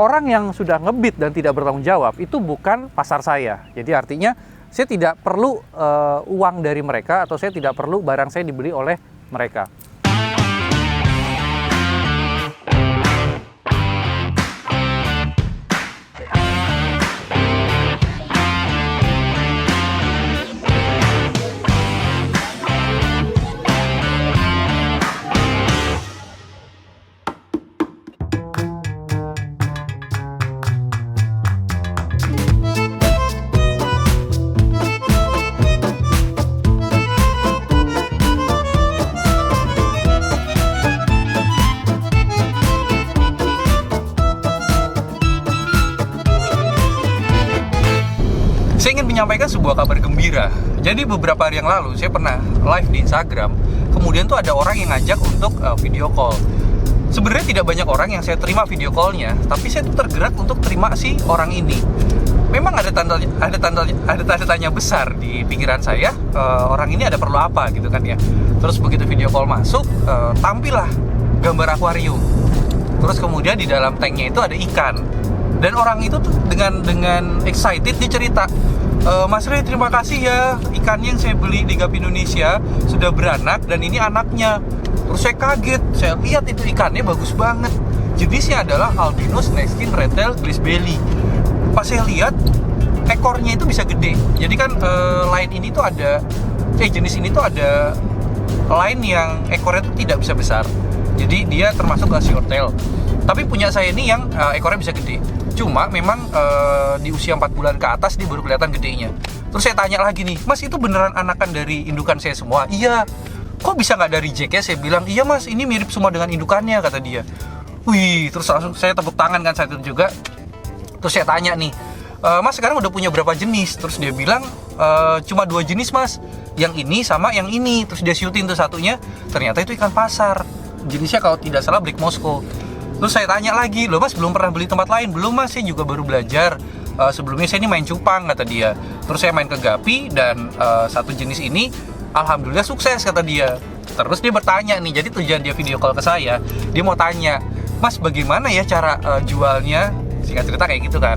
orang yang sudah ngebid dan tidak bertanggung jawab itu bukan pasar saya. Jadi artinya saya tidak perlu uang dari mereka, atau saya tidak perlu barang saya dibeli oleh mereka. Saya ingin menyampaikan sebuah kabar gembira. Jadi beberapa hari yang lalu saya pernah live di Instagram. Kemudian tuh ada orang yang ngajak untuk video call. Sebenarnya tidak banyak orang yang saya terima video callnya, tapi saya tuh tergerak untuk terima si orang ini. Memang ada tanda tanya besar di pikiran saya. Orang ini ada perlu apa gitu kan ya. Terus begitu video call masuk, tampillah gambar akuarium. Terus kemudian di dalam tanknya itu ada ikan. Dan orang itu tuh dengan excited dia cerita, Mas Ray, terima kasih ya, ikannya yang saya beli di Gapi Indonesia sudah beranak dan ini anaknya. Terus saya kaget, saya lihat itu ikannya bagus banget. Jenisnya adalah albino snakeskin red-tailed grease belly. Pas saya lihat, ekornya itu bisa gede. Jadi kan jenis ini tuh ada line yang ekornya tuh tidak bisa besar. Jadi dia termasuk ke short-tail. Tapi punya saya ini yang ekornya bisa gede. Cuma memang di usia 4 bulan ke atas dia baru kelihatan gedenya. Terus saya tanya lagi nih, Mas itu beneran anakan dari indukan saya semua? Iya. Kok bisa nggak dari Jack ya? Saya bilang, iya Mas, ini mirip semua dengan indukannya, kata dia. Wih, terus langsung saya tepuk tangan kan saat itu juga. Terus saya tanya nih, Mas sekarang udah punya berapa jenis? Terus dia bilang, cuma 2 jenis Mas, yang ini sama yang ini. Terus dia syuting tuh satunya, ternyata itu ikan pasar. Jenisnya kalau tidak salah Black Moscow. Terus saya tanya lagi, loh Mas belum pernah beli tempat lain? Belum Mas, saya juga baru belajar. Sebelumnya saya ini main cupang, kata dia. Terus saya main ke Gapi dan satu jenis ini alhamdulillah sukses, kata dia. Terus dia bertanya nih, jadi tujuan dia video call ke saya, dia mau tanya, Mas bagaimana ya cara jualnya? Singkat cerita kayak gitu kan.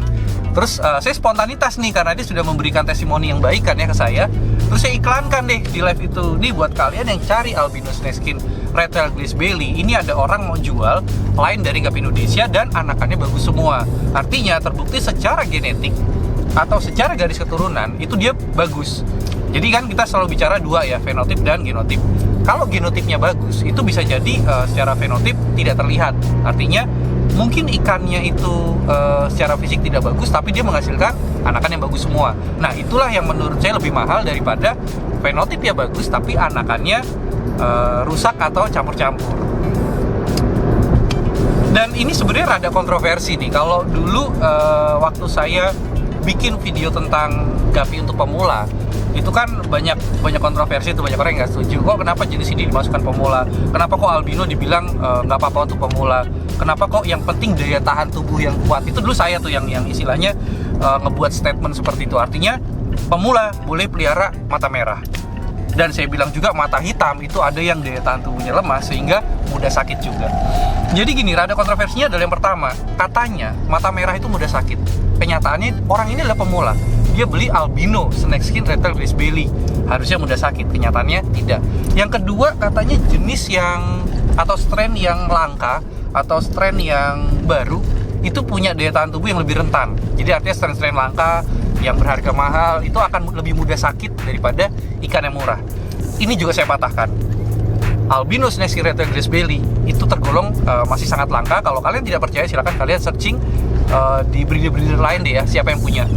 Terus saya spontanitas nih, karena dia sudah memberikan testimoni yang baik kan ya ke saya. Terus saya iklankan deh di live itu. Nih buat kalian yang cari albino snakeskin red-tailed grease belly, ini ada orang mau jual line dari Gapi Indonesia dan anakannya bagus semua. Artinya terbukti secara genetik atau secara garis keturunan itu dia bagus. Jadi kan kita selalu bicara dua ya, fenotip dan genotip. Kalau genotipnya bagus, itu bisa jadi secara fenotip tidak terlihat. Artinya mungkin ikannya itu secara fisik tidak bagus, tapi dia menghasilkan anakan yang bagus semua. Nah itulah yang menurut saya lebih mahal daripada fenotip ya bagus, tapi anakannya rusak atau campur-campur. Dan ini sebenarnya rada kontroversi nih. Kalau dulu waktu saya bikin video tentang Gapi untuk pemula, itu kan banyak kontroversi, itu banyak orang yang nggak setuju. Kok kenapa jenis ini dimasukkan pemula? Kenapa kok albino dibilang nggak apa-apa untuk pemula? Kenapa kok yang penting daya tahan tubuh yang kuat? Itu dulu saya tuh yang istilahnya ngebuat statement seperti itu. Artinya pemula boleh pelihara mata merah. Dan saya bilang juga mata hitam itu ada yang daya tahan tubuhnya lemah sehingga mudah sakit juga. Jadi gini, rada kontroversinya adalah yang pertama, katanya mata merah itu mudah sakit. Kenyataannya orang ini adalah pemula. Dia beli albino snakeskin red-tailed grease belly, harusnya mudah sakit. Kenyataannya tidak. Yang kedua, katanya jenis yang atau strain yang langka atau strain yang baru itu punya daya tahan tubuh yang lebih rentan. Jadi artinya strain-strain langka yang berharga mahal itu akan lebih mudah sakit daripada ikan yang murah. Ini juga saya patahkan. Albino snakeskin red-tailed grease belly itu tergolong masih sangat langka. Kalau kalian tidak percaya, silakan kalian searching di breeder-breeder lain deh ya, siapa yang punya.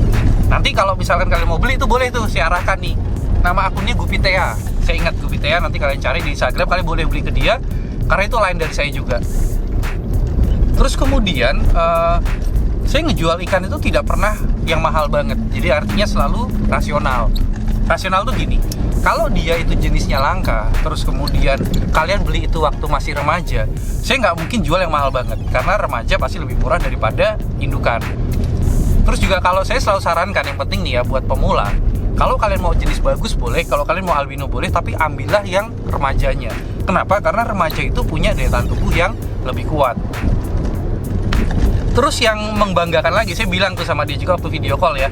Nanti kalau misalkan kalian mau beli itu boleh tuh saya arahkan nih. Nama akunnya Gupitea. Saya ingat Gupitea, nanti kalian cari di Instagram, kalian boleh beli ke dia karena itu line dari saya juga. Terus kemudian saya ngejual ikan itu tidak pernah yang mahal banget. Jadi artinya selalu rasional. Rasional tuh gini, kalau dia itu jenisnya langka, terus kemudian kalian beli itu waktu masih remaja, saya nggak mungkin jual yang mahal banget, karena remaja pasti lebih murah daripada indukan. Terus juga kalau saya selalu sarankan, yang penting nih ya buat pemula, kalau kalian mau jenis bagus boleh, kalau kalian mau albino boleh, tapi ambillah yang remajanya. Kenapa? Karena remaja itu punya daya tahan tubuh yang lebih kuat. Terus yang membanggakan lagi, saya bilang tuh sama dia juga waktu video call ya,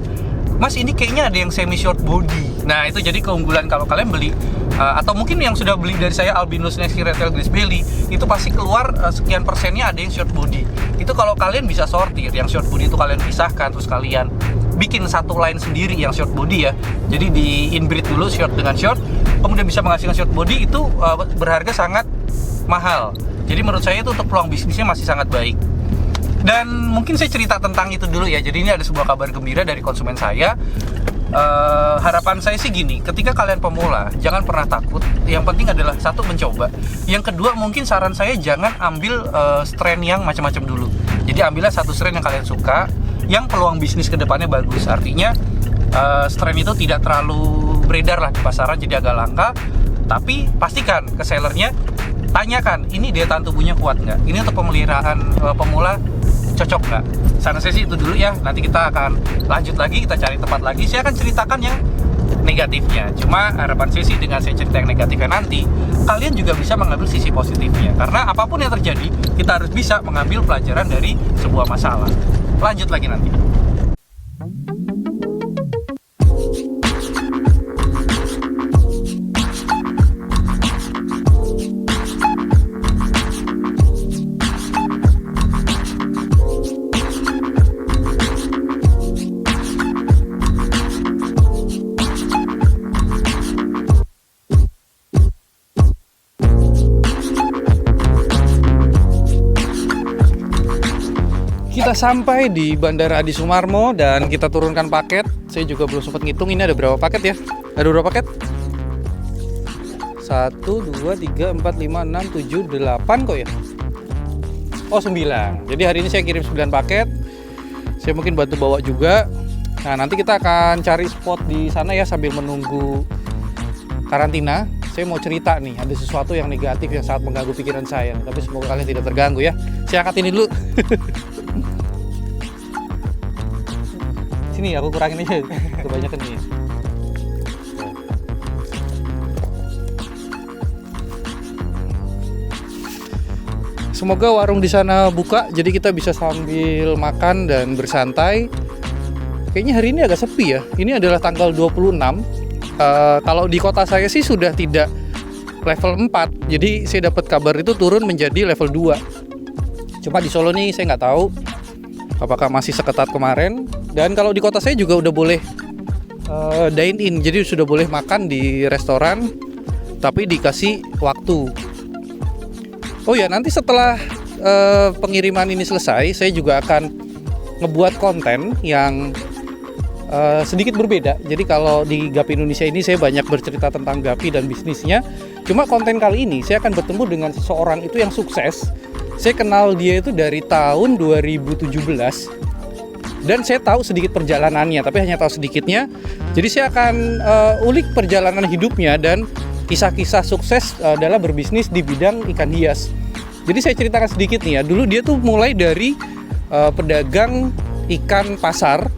Mas ini kayaknya ada yang semi short body. Nah itu jadi keunggulan kalau kalian beli atau mungkin yang sudah beli dari saya albino snake retail Grace Belly, itu pasti keluar sekian persennya ada yang short body. Itu kalau kalian bisa sortir, yang short body itu kalian pisahkan, terus kalian bikin satu line sendiri yang short body ya. Jadi di inbreed dulu short dengan short, kemudian bisa menghasilkan short body, itu berharga sangat mahal. Jadi menurut saya itu untuk peluang bisnisnya masih sangat baik. Dan mungkin saya cerita tentang itu dulu ya. Jadi ini ada sebuah kabar gembira dari konsumen saya. Harapan saya sih gini, ketika kalian pemula jangan pernah takut. Yang penting adalah satu, mencoba. Yang kedua, mungkin saran saya jangan ambil strain yang macam-macam dulu. Jadi ambillah satu strain yang kalian suka, yang peluang bisnis kedepannya bagus. Artinya strain itu tidak terlalu beredar lah di pasaran, jadi agak langka. Tapi pastikan ke sellernya, tanyakan, ini daya tahan tubuhnya kuat nggak? Ini untuk pemeliharaan pemula cocok nggak? Saran saya sih itu dulu ya. Nanti kita akan lanjut lagi, kita cari tempat lagi. Saya akan ceritakan yang negatifnya. Cuma harapan saya sih dengan saya cerita yang negatifnya nanti, kalian juga bisa mengambil sisi positifnya. Karena apapun yang terjadi, kita harus bisa mengambil pelajaran dari sebuah masalah. Lanjut lagi nanti. Kita sampai di Bandara Adi Sumarmo dan kita turunkan paket. Saya juga belum sempat ngitung ini ada berapa paket ya. Ada berapa paket? 1, 2, 3, 4, 5, 6, 7, 8 kok ya? Oh 9. Jadi hari ini saya kirim 9 paket. Saya mungkin bantu bawa juga. Nah nanti kita akan cari spot di sana ya sambil menunggu karantina. Saya mau cerita nih, ada sesuatu yang negatif yang sangat mengganggu pikiran saya. Tapi semoga kalian tidak terganggu ya. Saya angkat ini dulu. Sini aku kurangin aja, kebanyakan nih. Semoga warung di sana buka, jadi kita bisa sambil makan dan bersantai. Kayaknya hari ini agak sepi ya. Ini adalah tanggal 26. Kalau di kota saya sih sudah tidak level 4. Jadi saya dapat kabar itu turun menjadi level 2. Cuma di Solo nih saya nggak tahu apakah masih seketat kemarin. Dan kalau di kota saya juga udah boleh dine in, jadi sudah boleh makan di restoran, tapi dikasih waktu. Oh ya, nanti setelah pengiriman ini selesai, saya juga akan ngebuat konten yang sedikit berbeda. Jadi kalau di Gapi Indonesia ini saya banyak bercerita tentang Gapi dan bisnisnya. Cuma konten kali ini saya akan bertemu dengan seseorang itu yang sukses. Saya kenal dia itu dari tahun 2017 dan saya tahu sedikit perjalanannya, tapi hanya tahu sedikitnya. Jadi saya akan ulik perjalanan hidupnya dan kisah-kisah sukses dalam berbisnis di bidang ikan hias. Jadi saya ceritakan sedikit nih ya. Dulu dia tuh mulai dari pedagang ikan pasar,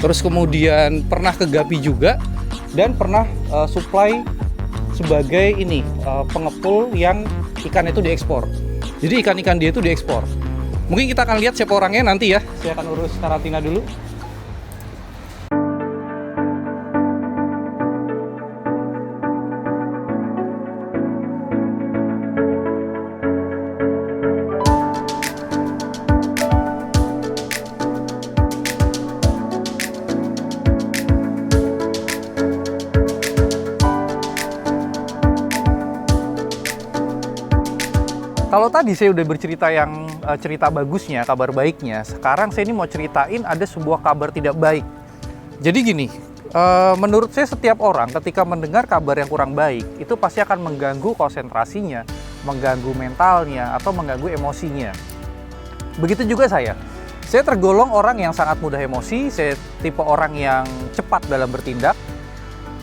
terus kemudian pernah ke Gapi juga, dan pernah supply sebagai ini pengepul yang ikan itu diekspor. Jadi ikan-ikan dia itu diekspor. Mungkin kita akan lihat siapa orangnya nanti ya. Saya akan urus karantina dulu. Kalau tadi saya udah bercerita yang cerita bagusnya, kabar baiknya. Sekarang saya ini mau ceritain ada sebuah kabar tidak baik. Jadi gini, menurut saya setiap orang ketika mendengar kabar yang kurang baik, itu pasti akan mengganggu konsentrasinya, mengganggu mentalnya, atau mengganggu emosinya. Begitu juga saya. Saya tergolong orang yang sangat mudah emosi, saya tipe orang yang cepat dalam bertindak.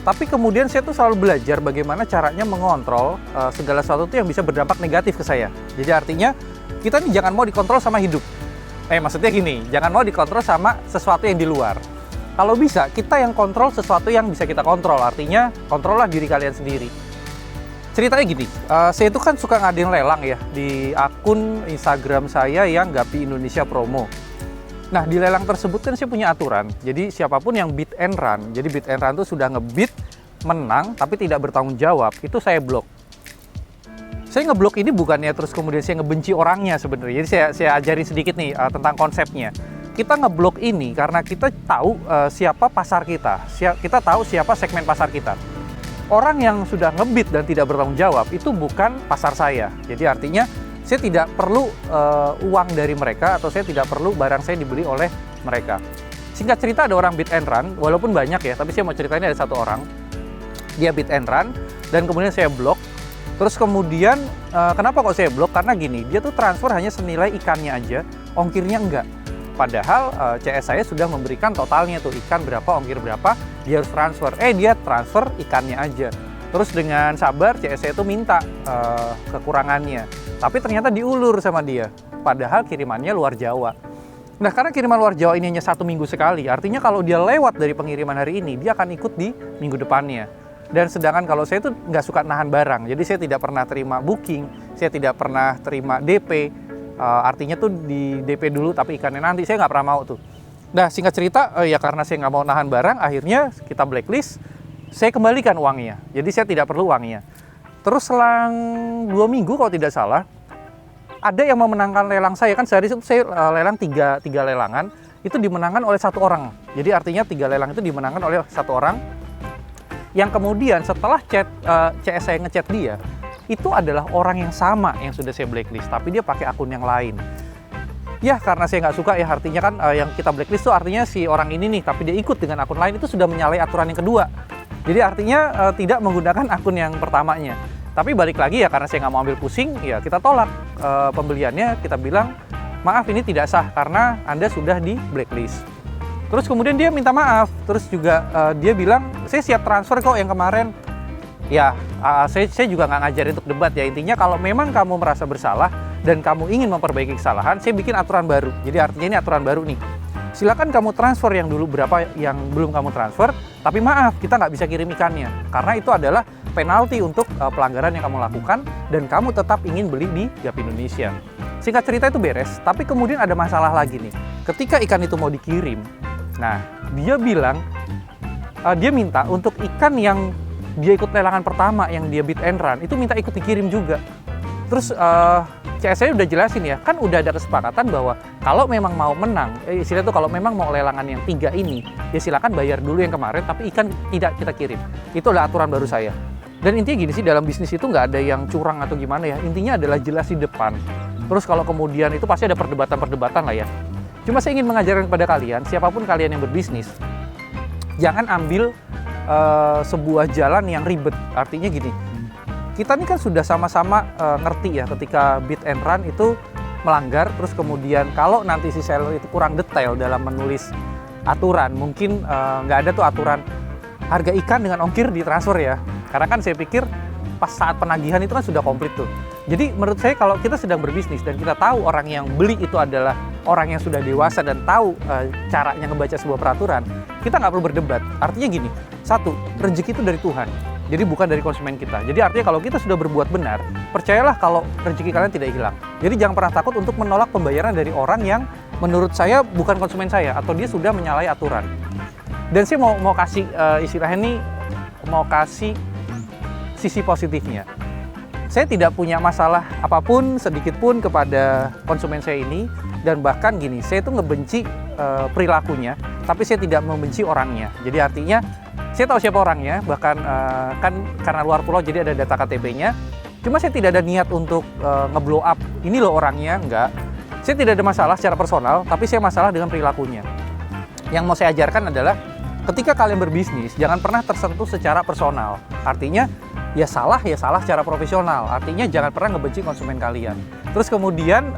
Tapi kemudian saya tuh selalu belajar bagaimana caranya mengontrol segala sesuatu yang bisa berdampak negatif ke saya. Jadi artinya kita nih jangan mau dikontrol sama hidup. Maksudnya gini, jangan mau dikontrol sama sesuatu yang di luar. Kalau bisa, kita yang kontrol sesuatu yang bisa kita kontrol. Artinya kontrollah diri kalian sendiri. Ceritanya gini, saya itu kan suka ngadain lelang ya di akun Instagram saya yang Gapi Indonesia Promo. Nah, di lelang tersebut kan saya punya aturan. Jadi siapapun yang bid and run, jadi bid and run itu sudah ngebid, menang, tapi tidak bertanggung jawab, itu saya blok. Saya ngeblok ini bukannya terus kemudian saya ngebenci orangnya sebenarnya. Jadi saya ajarin sedikit nih tentang konsepnya. Kita ngeblok ini karena kita tahu siapa pasar kita. Kita tahu siapa segmen pasar kita. Orang yang sudah ngebid dan tidak bertanggung jawab itu bukan pasar saya. Jadi artinya saya tidak perlu uang dari mereka atau saya tidak perlu barang saya dibeli oleh mereka. Singkat cerita ada orang bid and run, walaupun banyak ya, tapi saya mau ceritain ada satu orang. Dia bid and run dan kemudian saya blok. Terus kemudian kenapa kok saya blok? Karena gini, dia tuh transfer hanya senilai ikannya aja, ongkirnya enggak. Padahal CS saya sudah memberikan totalnya tuh, ikan berapa, ongkir berapa, dia harus transfer. Dia transfer ikannya aja. Terus dengan sabar CS saya tuh minta kekurangannya. Tapi ternyata diulur sama dia. Padahal kirimannya luar Jawa. Nah, karena kiriman luar Jawa ini hanya 1 minggu sekali, artinya kalau dia lewat dari pengiriman hari ini, dia akan ikut di minggu depannya. Dan sedangkan kalau saya tuh nggak suka nahan barang, jadi saya tidak pernah terima booking, saya tidak pernah terima DP, artinya tuh di DP dulu tapi ikannya nanti, saya nggak pernah mau tuh. Nah, singkat cerita, ya karena saya nggak mau nahan barang, akhirnya kita blacklist, saya kembalikan uangnya, jadi saya tidak perlu uangnya. Terus selang 2 minggu kalau tidak salah, ada yang memenangkan lelang saya, kan sehari itu saya lelang 3 lelangan, itu dimenangkan oleh 1 orang. Jadi artinya 3 lelang itu dimenangkan oleh 1 orang, yang kemudian setelah CS saya ngechat dia, itu adalah orang yang sama yang sudah saya blacklist, tapi dia pakai akun yang lain. Ya, karena saya nggak suka ya, artinya kan yang kita blacklist itu artinya si orang ini nih, tapi dia ikut dengan akun lain, itu sudah menyalahi aturan yang kedua. Jadi artinya tidak menggunakan akun yang pertamanya. Tapi balik lagi ya, karena saya nggak mau ambil pusing, ya kita tolak pembeliannya, kita bilang, maaf ini tidak sah karena Anda sudah di blacklist. Terus kemudian dia minta maaf, terus juga dia bilang, saya siap transfer kok yang kemarin. Ya, saya juga nggak ngajarin untuk debat ya, intinya kalau memang kamu merasa bersalah dan kamu ingin memperbaiki kesalahan, saya bikin aturan baru. Jadi artinya ini aturan baru nih. Silakan kamu transfer yang dulu berapa yang belum kamu transfer, tapi maaf, kita nggak bisa kirim ikannya. Karena itu adalah penalti untuk pelanggaran yang kamu lakukan dan kamu tetap ingin beli di Gapi Indonesia. Singkat cerita itu beres, tapi kemudian ada masalah lagi nih. Ketika ikan itu mau dikirim, nah, dia bilang, dia minta untuk ikan yang dia ikut lelangan pertama, yang dia bid and run, itu minta ikut dikirim juga. Terus CS saya udah jelasin ya, kan udah ada kesepakatan bahwa kalau memang mau menang, istilahnya tuh kalau memang mau lelangan yang 3 ini, ya silakan bayar dulu yang kemarin, tapi ikan tidak kita kirim. Itu adalah aturan baru saya. Dan intinya gini sih, dalam bisnis itu nggak ada yang curang atau gimana ya, intinya adalah jelas di depan. Terus kalau kemudian itu pasti ada perdebatan-perdebatan lah ya. Cuma saya ingin mengajarkan kepada kalian, siapapun kalian yang berbisnis, jangan ambil sebuah jalan yang ribet. Artinya gini, kita ini kan sudah sama-sama ngerti ya ketika bid and run itu melanggar, terus kemudian kalau nanti si seller itu kurang detail dalam menulis aturan, mungkin nggak ada tuh aturan harga ikan dengan ongkir ditransfer ya. Karena kan saya pikir pas saat penagihan itu kan sudah komplit tuh. Jadi menurut saya kalau kita sedang berbisnis dan kita tahu orang yang beli itu adalah orang yang sudah dewasa dan tahu caranya ngebaca sebuah peraturan, kita nggak perlu berdebat. Artinya gini, 1, rezeki itu dari Tuhan, jadi bukan dari konsumen kita. Jadi artinya kalau kita sudah berbuat benar, percayalah kalau rezeki kalian tidak hilang. Jadi jangan pernah takut untuk menolak pembayaran dari orang yang menurut saya bukan konsumen saya, atau dia sudah menyalahi aturan. Dan saya mau kasih istilahnya ini, mau kasih sisi positifnya. Saya tidak punya masalah apapun sedikit pun kepada konsumen saya ini, dan bahkan gini, saya itu ngebenci perilakunya, tapi saya tidak membenci orangnya. Jadi artinya saya tahu siapa orangnya, bahkan kan karena luar pulau jadi ada data KTP-nya. Cuma saya tidak ada niat untuk ngeblow up, ini loh orangnya, enggak. Saya tidak ada masalah secara personal, tapi saya masalah dengan perilakunya. Yang mau saya ajarkan adalah ketika kalian berbisnis, jangan pernah tersentuh secara personal. Artinya ya salah secara profesional. Artinya jangan pernah ngebenci konsumen kalian. Terus kemudian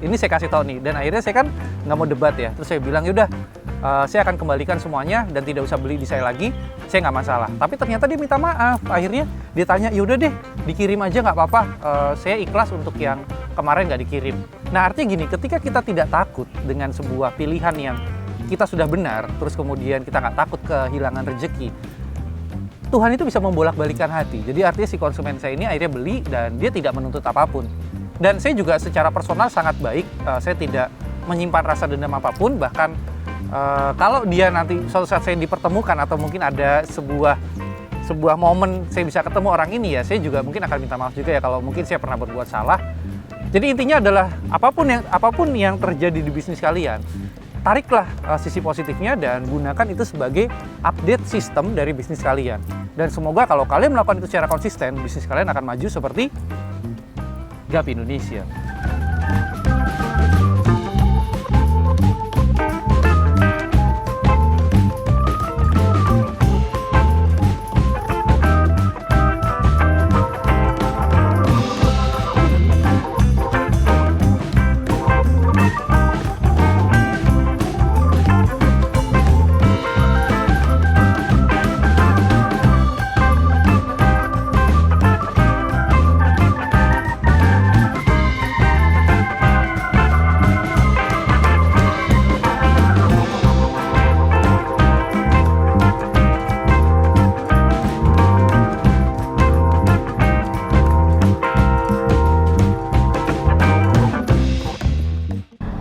ini saya kasih tahu nih, dan akhirnya saya kan nggak mau debat ya. Terus saya bilang yaudah, saya akan kembalikan semuanya dan tidak usah beli di saya lagi. Saya nggak masalah. Tapi ternyata dia minta maaf. Akhirnya dia tanya, yaudah deh dikirim aja nggak apa-apa. Saya ikhlas untuk yang kemarin nggak dikirim. Nah artinya gini, ketika kita tidak takut dengan sebuah pilihan yang kita sudah benar, terus kemudian kita nggak takut kehilangan rezeki, Tuhan itu bisa membolak-balikan hati. Jadi artinya si konsumen saya ini akhirnya beli dan dia tidak menuntut apapun. Dan saya juga secara personal sangat baik, saya tidak menyimpan rasa dendam apapun, bahkan kalau dia nanti suatu saat saya dipertemukan atau mungkin ada sebuah momen saya bisa ketemu orang ini, ya saya juga mungkin akan minta maaf juga ya kalau mungkin saya pernah berbuat salah. Jadi intinya adalah apapun yang terjadi di bisnis kalian, tariklah sisi positifnya dan gunakan itu sebagai update sistem dari bisnis kalian. Dan semoga kalau kalian melakukan itu secara konsisten, bisnis kalian akan maju seperti Gapi Indonesia.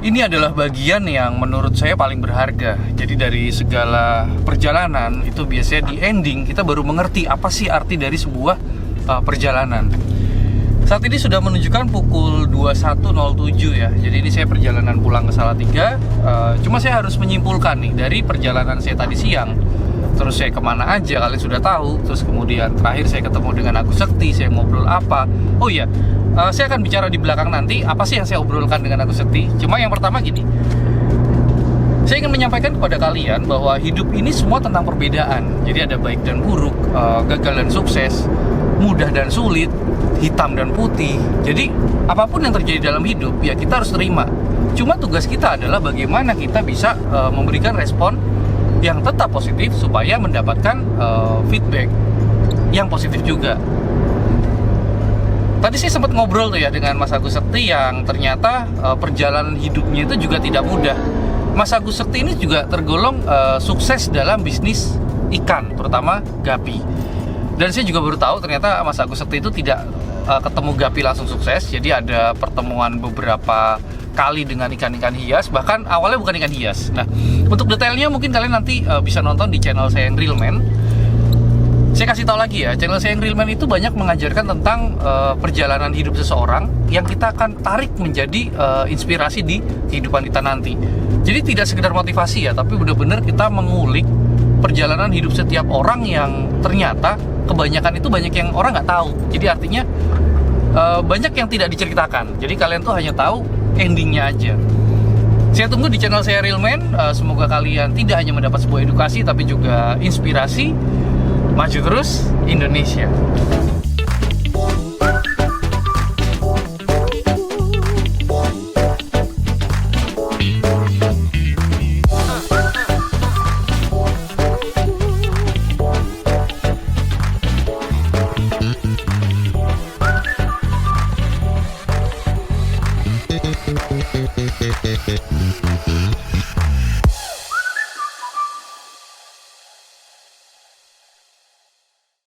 Ini adalah bagian yang menurut saya paling berharga. Jadi dari segala perjalanan itu biasanya di ending kita baru mengerti apa sih arti dari sebuah perjalanan. Saat ini sudah menunjukkan pukul 21.07 ya. Jadi ini saya perjalanan pulang ke Salatiga. Cuma saya harus menyimpulkan nih dari perjalanan saya tadi siang. Terus saya kemana aja kalian sudah tahu. Terus kemudian terakhir saya ketemu dengan Agus Sekti. Saya ngobrol apa. Oh iya, saya akan bicara di belakang nanti apa sih yang saya obrolkan dengan Agus Sekti. Cuma yang pertama gini, saya ingin menyampaikan kepada kalian bahwa hidup ini semua tentang perbedaan. Jadi ada baik dan buruk, gagal dan sukses, mudah dan sulit, hitam dan putih. Jadi apapun yang terjadi dalam hidup ya kita harus terima. Cuma tugas kita adalah bagaimana kita bisa memberikan respon yang tetap positif supaya mendapatkan feedback yang positif juga. Tadi saya sempat ngobrol tuh ya dengan Mas Agus Sekti yang ternyata perjalanan hidupnya itu juga tidak mudah. Mas Agus Sekti ini juga tergolong sukses dalam bisnis ikan, terutama gapi. Dan saya juga baru tahu ternyata Mas Agus Sekti itu tidak ketemu gapi langsung sukses. Jadi ada pertemuan beberapa kali dengan ikan-ikan hias, bahkan awalnya bukan ikan hias. Nah, untuk detailnya mungkin kalian nanti bisa nonton di channel saya yang Real Man. Saya kasih tahu lagi ya, channel saya yang Real Man itu banyak mengajarkan tentang perjalanan hidup seseorang yang kita akan tarik menjadi inspirasi di kehidupan kita nanti. Jadi tidak sekedar motivasi ya, tapi benar-benar kita mengulik perjalanan hidup setiap orang yang ternyata kebanyakan itu banyak yang orang nggak tahu. Jadi artinya banyak yang tidak diceritakan. Jadi kalian tuh hanya tahu endingnya aja. Saya tunggu di channel saya Real Man. Semoga kalian tidak hanya mendapat sebuah edukasi tapi juga inspirasi. Maju terus Indonesia.